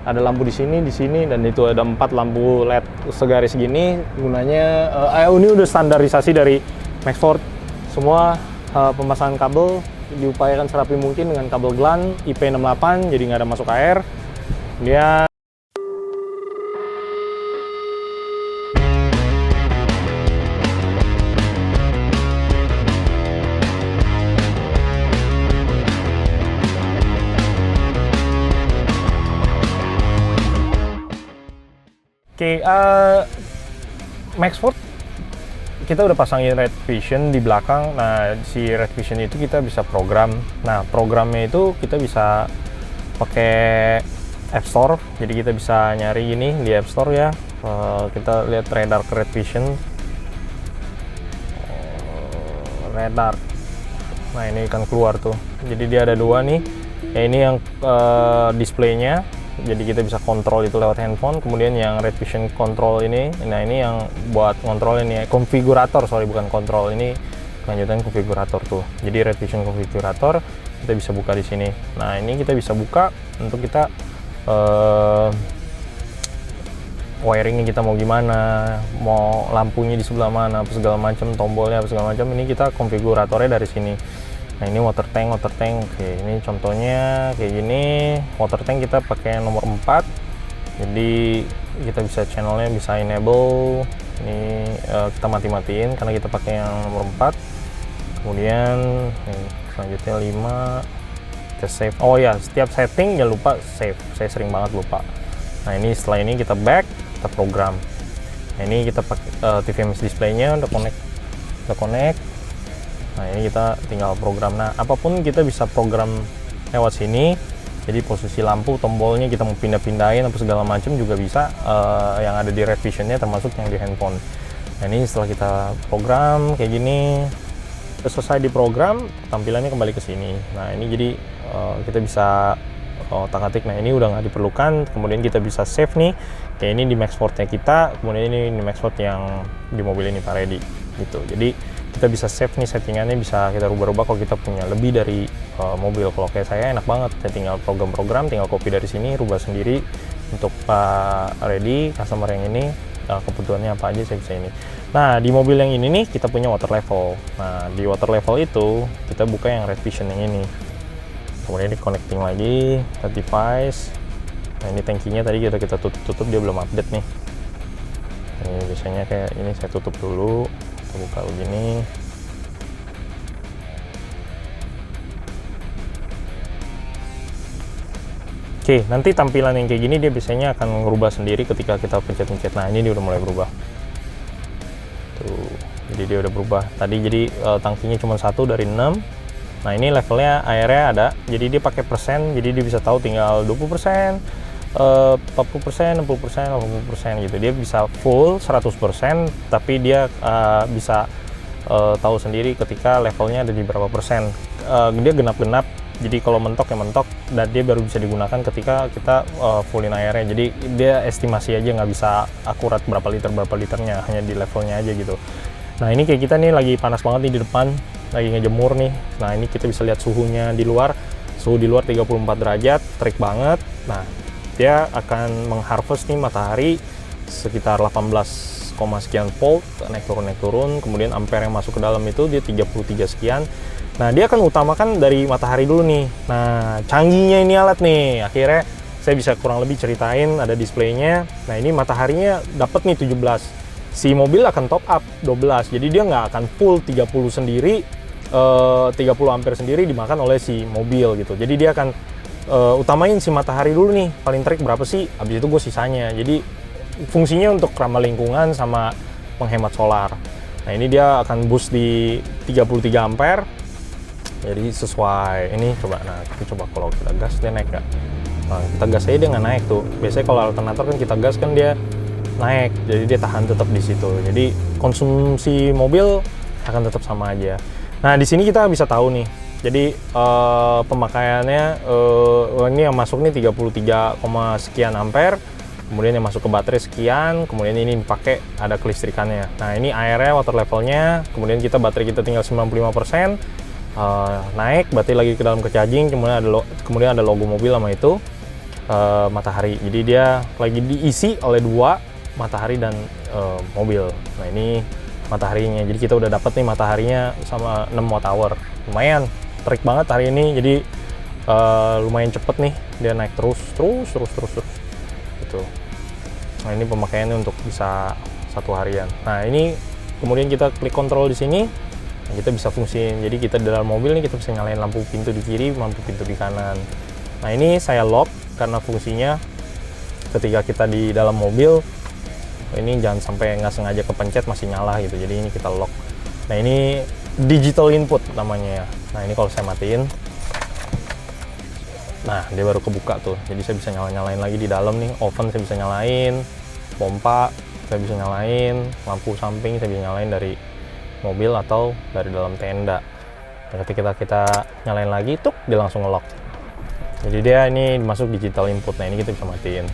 ada lampu di sini, dan itu ada 4 lampu LED segaris gini. Gunanya, ini udah standarisasi dari Maxford. Semua pemasangan kabel diupayakan serapi mungkin dengan kabel GLAN IP68, jadi nggak ada masuk air. Kemudian Oke, Maxford kita udah pasangin Red Vision di belakang. Nah, si Red Vision itu kita bisa program. Nah, programnya itu kita bisa pakai App Store. Jadi kita bisa nyari ini di App Store ya. Kita lihat radar ke Red Vision. Radar. Nah, ini kan keluar tuh. Jadi dia ada 2 nih. Ya, ini yang displaynya. Jadi kita bisa kontrol itu lewat handphone. Kemudian yang Red Vision Control ini, nah ini yang buat kontrol ini, konfigurator, sorry bukan kontrol, ini kelanjutan konfigurator tuh. Jadi Red Vision konfigurator kita bisa buka di sini. Nah ini kita bisa buka untuk kita wiringnya kita mau gimana, mau lampunya di sebelah mana, apa segala macam, tombolnya apa segala macam. Ini kita konfiguratornya dari sini. Nah ini water tank. Oke, ini contohnya kayak gini. Water tank kita pakai nomor 4. Jadi kita bisa channelnya bisa enable. Ini kita mati-matiin karena kita pakai yang nomor 4. Kemudian selanjutnya 5. Kita save. Oh ya, setiap setting jangan lupa save. Saya sering banget lupa. Nah ini setelah ini kita back, kita program. Nah ini kita pakai TVMS display-nya udah connect. Nah ini kita tinggal program. Nah apapun kita bisa program lewat sini. Jadi posisi lampu, tombolnya kita mau pindah-pindahin apa segala macam juga bisa, yang ada di Red Vision-nya termasuk yang di handphone. Nah ini setelah kita program kayak gini, selesai di program, tampilannya kembali ke sini. Nah ini jadi kita bisa otak-atik. Nah ini udah nggak diperlukan. Kemudian kita bisa save nih. Kayak ini di Maxford-nya kita, kemudian ini di Maxford yang di mobil ini Pak Reddy gitu. Jadi kita bisa save nih settingannya, bisa kita rubah-rubah kalau kita punya lebih dari mobil. Kalau kayak saya enak banget, saya tinggal program-program, tinggal copy dari sini, rubah sendiri. Untuk Pak Reddy, customer yang ini, kebutuhannya apa aja saya bisa ini. Nah di mobil yang ini nih kita punya water level. Nah di water level itu kita buka yang Red Vision yang ini. Kemudian di connecting lagi, kita device. Nah ini tankinya tadi kita tutup, dia belum update nih. Ini biasanya kayak ini saya tutup dulu. Buka begini. Oke, nanti tampilan yang kayak gini dia biasanya akan ngerubah sendiri ketika kita pencet-pencet. Nah ini dia udah mulai berubah tuh, jadi dia udah berubah tadi. Jadi tangkinya cuma 1 dari 6. Nah ini levelnya airnya ada, jadi dia pakai persen, jadi dia bisa tahu tinggal 20%, 40%, 60%, 80% gitu. Dia bisa full 100%, tapi dia bisa tahu sendiri ketika levelnya ada di berapa persen. Dia genap-genap, jadi kalau mentok ya mentok, dan dia baru bisa digunakan ketika kita fullin airnya. Jadi dia estimasi aja, nggak bisa akurat berapa liternya, hanya di levelnya aja gitu. Nah ini kayak kita nih lagi panas banget nih di depan, lagi ngejemur nih. Nah ini kita bisa lihat suhunya di luar, suhu di luar 34 derajat, terik banget. Nah dia akan mengharvest nih matahari sekitar 18, sekian volt, naik turun. Kemudian ampere yang masuk ke dalam itu dia 33 sekian. Nah dia akan utamakan dari matahari dulu nih. Nah canggihnya ini alat nih, akhirnya saya bisa kurang lebih ceritain, ada displaynya. Nah ini mataharinya dapat nih 17. Si mobil akan top up 12, jadi dia nggak akan full 30 sendiri, 30 ampere sendiri dimakan oleh si mobil gitu. Jadi dia akan utamain si matahari dulu nih, paling terik berapa sih, habis itu gue sisanya. Jadi fungsinya untuk ramah lingkungan sama menghemat solar. Nah ini dia akan boost di 33 ampere, jadi sesuai ini. Coba, nah kita coba kalau kita gas dia naik nggak? Nah, kita gas aja dia nggak naik tuh. Biasanya kalau alternator kan kita gas kan dia naik, jadi dia tahan tetap di situ. Jadi konsumsi mobil akan tetap sama aja. Nah di sini kita bisa tahu nih. Jadi pemakaiannya ini yang masuk nih 33, sekian ampere. Kemudian yang masuk ke baterai sekian. Kemudian ini dipakai ada kelistrikannya. Nah ini airnya, water levelnya. Kemudian baterai kita tinggal 95%. Naik, baterai lagi ke dalam ke charging. Kemudian ada logo mobil sama itu. matahari. Jadi dia lagi diisi oleh dua, matahari dan mobil. Nah ini mataharinya. Jadi kita udah dapat nih mataharinya sama 6 watt hour. Lumayan, terik banget hari ini. Jadi lumayan cepet nih dia naik terus. Gitu. Nah ini pemakaiannya untuk bisa 1 harian. Nah ini kemudian kita klik kontrol di sini. Nah, kita bisa fungsiin. Jadi kita di dalam mobil nih kita bisa nyalain lampu pintu di kiri, lampu pintu di kanan. Nah ini saya lock karena fungsinya ketika kita di dalam mobil ini jangan sampai nggak sengaja kepencet masih nyala gitu, jadi ini kita lock. Nah ini digital input namanya ya. Nah ini kalau saya matiin, nah dia baru kebuka tuh, jadi saya bisa nyalain lagi di dalam nih. Oven saya bisa nyalain, pompa saya bisa nyalain, lampu samping saya bisa nyalain dari mobil atau dari dalam tenda. Nah, ketika kita nyalain lagi tuh dia langsung nge-lock. Jadi dia ini masuk digital input. Nah ini kita bisa matiin.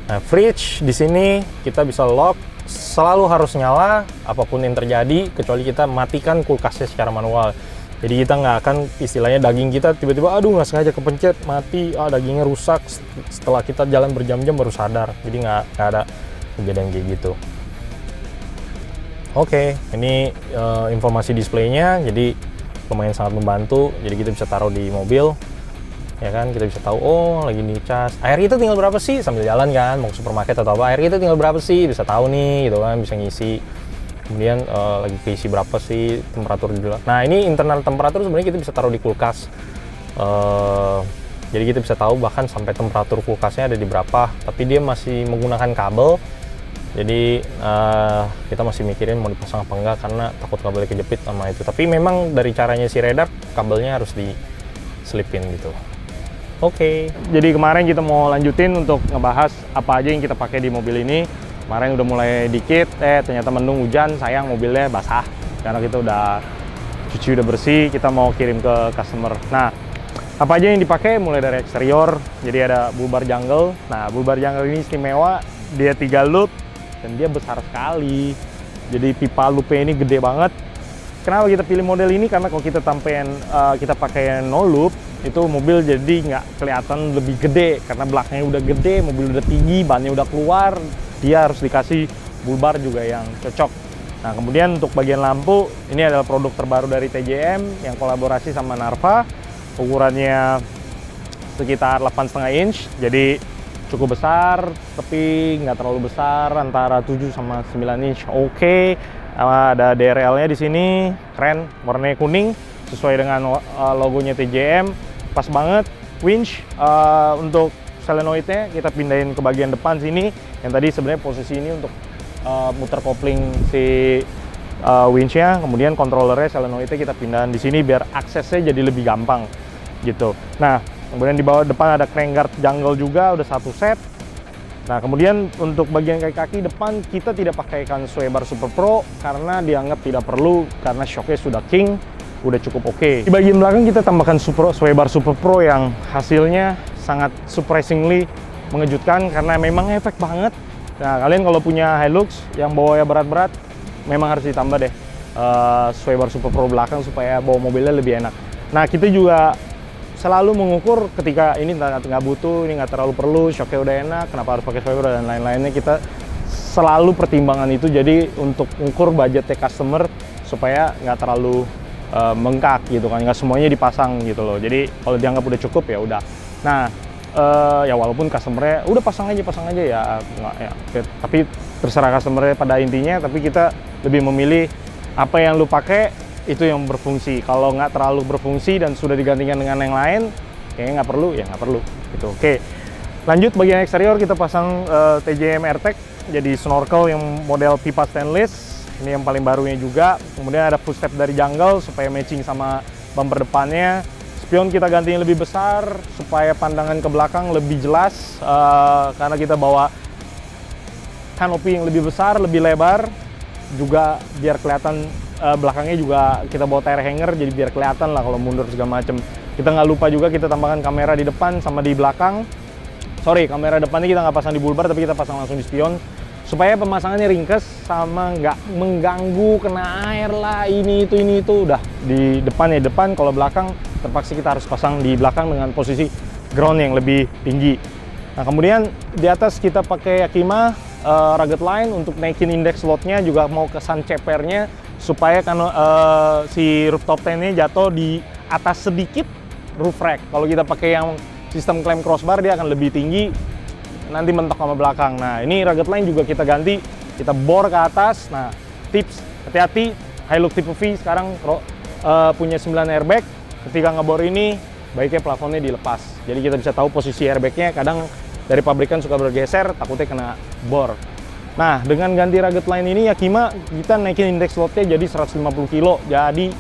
Nah, fridge di sini kita bisa lock, selalu harus nyala apapun yang terjadi, kecuali kita matikan kulkasnya secara manual. Jadi kita nggak akan, istilahnya daging kita tiba-tiba aduh nggak sengaja kepencet mati, dagingnya rusak, setelah kita jalan berjam-jam baru sadar. Jadi nggak ada kejadian kayak gitu. Oke, ini informasi displaynya, jadi lumayan sangat membantu. Jadi kita bisa taruh di mobil, ya kan, kita bisa tahu oh lagi dicas, air itu tinggal berapa sih sambil jalan kan, mau ke supermarket atau apa, air itu tinggal berapa sih, bisa tahu nih gitu kan, bisa ngisi. Kemudian lagi keisi berapa sih temperatur juga. Nah ini internal temperatur sebenarnya kita bisa taruh di kulkas. Jadi kita bisa tahu bahkan sampai temperatur kulkasnya ada di berapa, tapi dia masih menggunakan kabel. Jadi kita masih mikirin mau dipasang apa enggak karena takut kabelnya kejepit sama itu. Tapi memang dari caranya si radar kabelnya harus diselipin gitu. Oke, jadi kemarin kita mau lanjutin untuk ngebahas apa aja yang kita pakai di mobil ini. Kemarin udah mulai dikit, ternyata mendung, hujan, sayang mobilnya basah. Karena kita udah cuci, udah bersih, kita mau kirim ke customer. Nah, apa aja yang dipakai mulai dari eksterior, jadi ada bull bar jungle. Nah, bull bar jungle ini istimewa, dia 3 loop, dan dia besar sekali. Jadi pipa loopnya ini gede banget. Kenapa kita pilih model ini? Karena kalau kita kita pakai no loop, itu mobil jadi nggak kelihatan lebih gede karena belakangnya udah gede, mobil udah tinggi, bannya udah keluar, dia harus dikasih bull bar juga yang cocok. Nah kemudian untuk bagian lampu, ini adalah produk terbaru dari TJM yang kolaborasi sama Narva. Ukurannya sekitar 8,5 inch, jadi cukup besar tapi nggak terlalu besar, antara 7 sama 9 inch. Oke. Ada DRL-nya di sini, keren, warnanya kuning sesuai dengan logonya TJM, pas banget. Winch untuk solenoidnya kita pindahin ke bagian depan sini, yang tadi sebenarnya posisi ini untuk muter kopling si winchnya. Kemudian controllernya, solenoidnya kita pindahin di sini biar aksesnya jadi lebih gampang gitu. Nah kemudian di bawah depan ada crank guard jungle juga, udah 1 set. Nah kemudian untuk bagian kaki-kaki depan kita tidak pakaikan sway bar Super Pro karena dianggap tidak perlu, karena shocknya sudah king, udah cukup oke. Di bagian belakang kita tambahkan sway bar Super Pro yang hasilnya sangat surprisingly mengejutkan karena memang efek banget. Nah kalian kalau punya Hilux yang bawanya berat-berat, memang harus ditambah deh sway bar Super Pro belakang supaya bawa mobilnya lebih enak. Nah kita juga selalu mengukur ketika ini nggak butuh, ini nggak terlalu perlu, shocknya udah enak, kenapa harus pakai sway bar dan lain-lainnya. Kita selalu pertimbangan itu, jadi untuk ukur budgetnya customer supaya nggak terlalu bengkak gitu kan, nggak semuanya dipasang gitu loh. Jadi kalau dianggap udah cukup ya udah. Nah ya walaupun customernya udah pasang aja ya, nggak, ya tapi terserah customernya pada intinya. Tapi kita lebih memilih apa yang lu pakai itu yang berfungsi. Kalau nggak terlalu berfungsi dan sudah digantikan dengan yang lain, kayaknya nggak perlu, ya nggak perlu gitu. Oke, lanjut bagian eksterior kita pasang TJM AirTag, jadi snorkel yang model pipa stainless. Ini yang paling barunya juga. Kemudian ada footstep dari jungle supaya matching sama bumper depannya. Spion kita ganti yang lebih besar supaya pandangan ke belakang lebih jelas, karena kita bawa kanopi yang lebih besar, lebih lebar, juga biar kelihatan. Belakangnya juga kita bawa tire hanger, jadi biar kelihatan lah kalau mundur segala macem. Kita nggak lupa juga kita tambahkan kamera di depan sama di belakang. Sorry, kamera depannya kita nggak pasang di bull bar, tapi kita pasang langsung di spion supaya pemasangannya ringkes sama nggak mengganggu, kena air lah, ini itu udah di depan ya depan. Kalau belakang terpaksa kita harus pasang di belakang dengan posisi ground yang lebih tinggi. Nah, kemudian di atas kita pakai Yakima rugged line untuk naikin indeks slotnya, juga mau ke sun cepernya supaya kan si rooftop tent-nya jatuh di atas sedikit roof rack. Kalau kita pakai yang sistem clamp crossbar, dia akan lebih tinggi, nanti mentok sama belakang. Nah, ini rugged line juga kita ganti, kita bor ke atas. Nah, tips hati-hati, Hilux tipe V sekarang punya 9 airbag. Ketika ngebor ini baiknya plafonnya dilepas, jadi kita bisa tahu posisi airbagnya. Kadang dari pabrikan suka bergeser, takutnya kena bor. Nah, dengan ganti rugged line ini Yakima kita naikin indeks slotnya jadi 150 kilo, jadi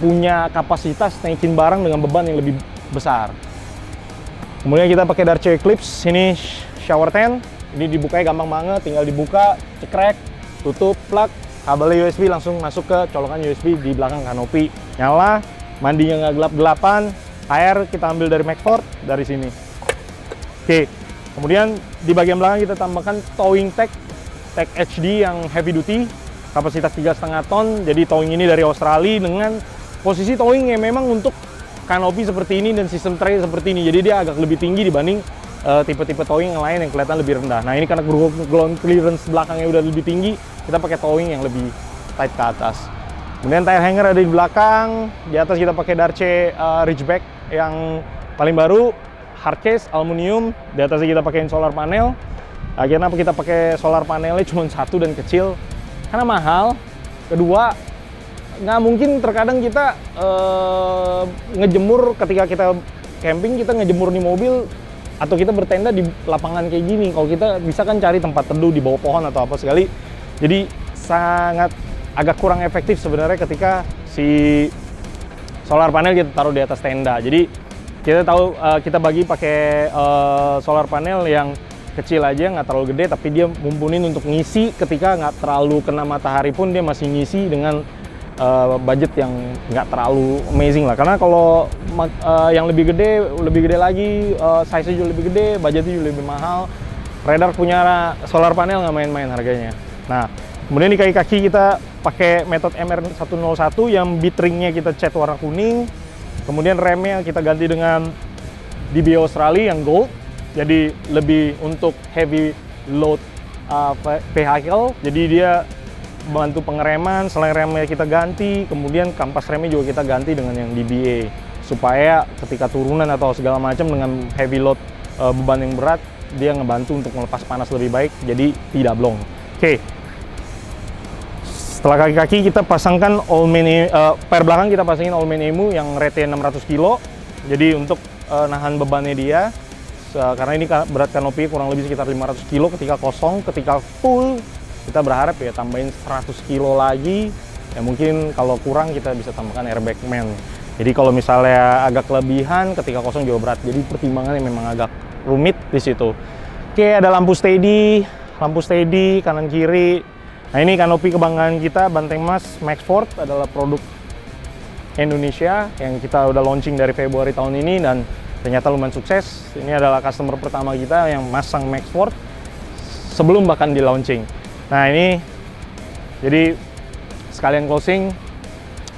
punya kapasitas naikin barang dengan beban yang lebih besar. Kemudian kita pakai Darche Eclipse, ini shower tent. Ini dibukanya gampang banget, tinggal dibuka, cekrek, tutup, plug, kabelnya USB langsung masuk ke colokan USB di belakang kanopi. Nyala, mandinya nggak gelap-gelapan, air kita ambil dari Maxford, dari sini. Oke, kemudian di bagian belakang kita tambahkan towing tag HD yang heavy duty, kapasitas 3,5 ton. Jadi towing ini dari Australia dengan posisi towing yang memang untuk kanopi seperti ini dan sistem tray seperti ini. Jadi dia agak lebih tinggi dibanding tipe-tipe towing yang lain yang kelihatan lebih rendah. Nah, ini karena ground clearance belakangnya udah lebih tinggi, kita pakai towing yang lebih tight ke atas. Kemudian tire hanger ada di belakang. Di atas kita pakai Darche Ridgeback yang paling baru, hard case, aluminium. Di atasnya kita pakai solar panel. Akhirnya kita pakai solar panelnya cuma satu dan kecil, karena mahal. Kedua, nggak mungkin terkadang kita ngejemur ketika kita camping, kita ngejemur di mobil atau kita bertenda di lapangan kayak gini. Kalau kita bisa kan cari tempat teduh di bawah pohon atau apa sekali. Jadi sangat agak kurang efektif sebenarnya ketika si solar panel kita taruh di atas tenda. Jadi kita tahu kita bagi pakai solar panel yang kecil aja, nggak terlalu gede, tapi dia mumpunin untuk ngisi ketika nggak terlalu kena matahari pun dia masih ngisi dengan budget yang nggak terlalu amazing lah. Karena kalau yang lebih gede lagi, size-nya juga lebih gede, budgetnya juga lebih mahal. Radar punya solar panel nggak main-main harganya. Nah, kemudian di kaki-kaki kita pakai metode MR101 yang bit ringnya kita cat warna kuning. Kemudian remnya kita ganti dengan DB Australia yang gold. Jadi lebih untuk heavy load vehicle. Jadi dia bantu pengereman. Selain remnya kita ganti, kemudian kampas remnya juga kita ganti dengan yang DBA. Supaya ketika turunan atau segala macam dengan heavy load beban yang berat, dia ngebantu untuk melepas panas lebih baik. Jadi tidak blong. Oke. Setelah kaki-kaki kita pasangkan all-main, per belakang kita pasangin all-main EMU yang rate 600 kilo. Jadi untuk nahan bebannya dia, karena ini berat kanopi kurang lebih sekitar 500 kilo ketika kosong. Ketika full kita berharap ya tambahin 100 kilo lagi. Ya mungkin kalau kurang kita bisa tambahkan airbag man. Jadi kalau misalnya agak kelebihan ketika kosong juga berat. Jadi pertimbangannya memang agak rumit di situ. Oke, ada lampu steady kanan kiri. Nah, ini kanopi kebanggaan kita, Banteng Mas Maxford, adalah produk Indonesia yang kita udah launching dari Februari tahun ini dan ternyata lumayan sukses. Ini adalah customer pertama kita yang masang Maxford sebelum bahkan di launching. Nah, ini jadi sekalian closing,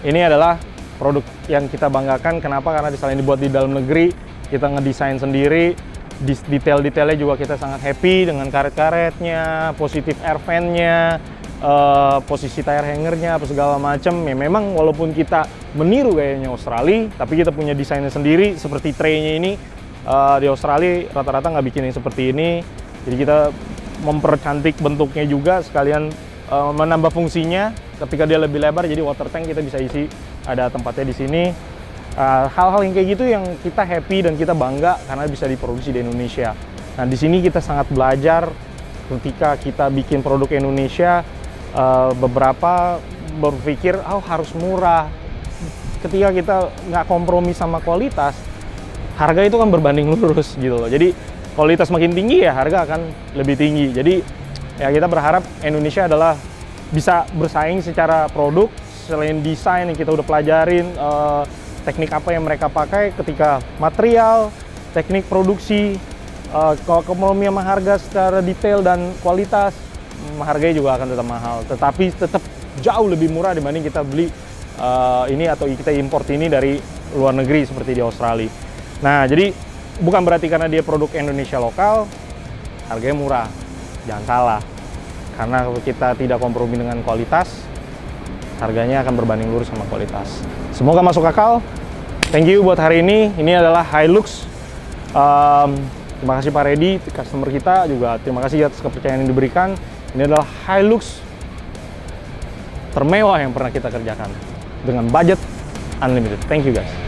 ini adalah produk yang kita banggakan. Kenapa? Karena selain dibuat di dalam negeri, kita ngedesain sendiri. Detail-detailnya juga kita sangat happy dengan karet-karetnya, positif air fan-nya, posisi tire hangernya, apa segala macam. Ya memang walaupun kita meniru gayanya Australia, tapi kita punya desainnya sendiri. Seperti tray-nya ini di Australia rata-rata nggak bikin yang seperti ini. Jadi kita mempercantik bentuknya juga, sekalian menambah fungsinya. Ketika dia lebih lebar, jadi water tank kita bisa isi, ada tempatnya di sini. Hal-hal yang kayak gitu yang kita happy dan kita bangga karena bisa diproduksi di Indonesia. Nah, di sini kita sangat belajar ketika kita bikin produk Indonesia. Beberapa berpikir, harus murah. Ketika kita nggak kompromi sama kualitas, harga itu kan berbanding lurus gitu loh. Jadi kualitas makin tinggi ya harga akan lebih tinggi. Jadi ya kita berharap Indonesia adalah bisa bersaing secara produk. Selain desain yang kita udah pelajarin, teknik apa yang mereka pakai ketika material, teknik produksi, kompromi sama harga secara detail dan kualitas, harganya juga akan tetap mahal. Tetapi tetap jauh lebih murah dibanding kita beli ini atau kita import ini dari luar negeri seperti di Australia. Nah, jadi bukan berarti karena dia produk Indonesia lokal, harganya murah. Jangan salah. Karena kita tidak kompromi dengan kualitas, harganya akan berbanding lurus sama kualitas. Semoga masuk akal. Thank you buat hari ini. Ini adalah Hilux. Terima kasih Pak Reddy, customer kita juga. Terima kasih atas kepercayaan yang diberikan. Ini adalah Hilux termewah yang pernah kita kerjakan dengan budget unlimited. Thank you guys.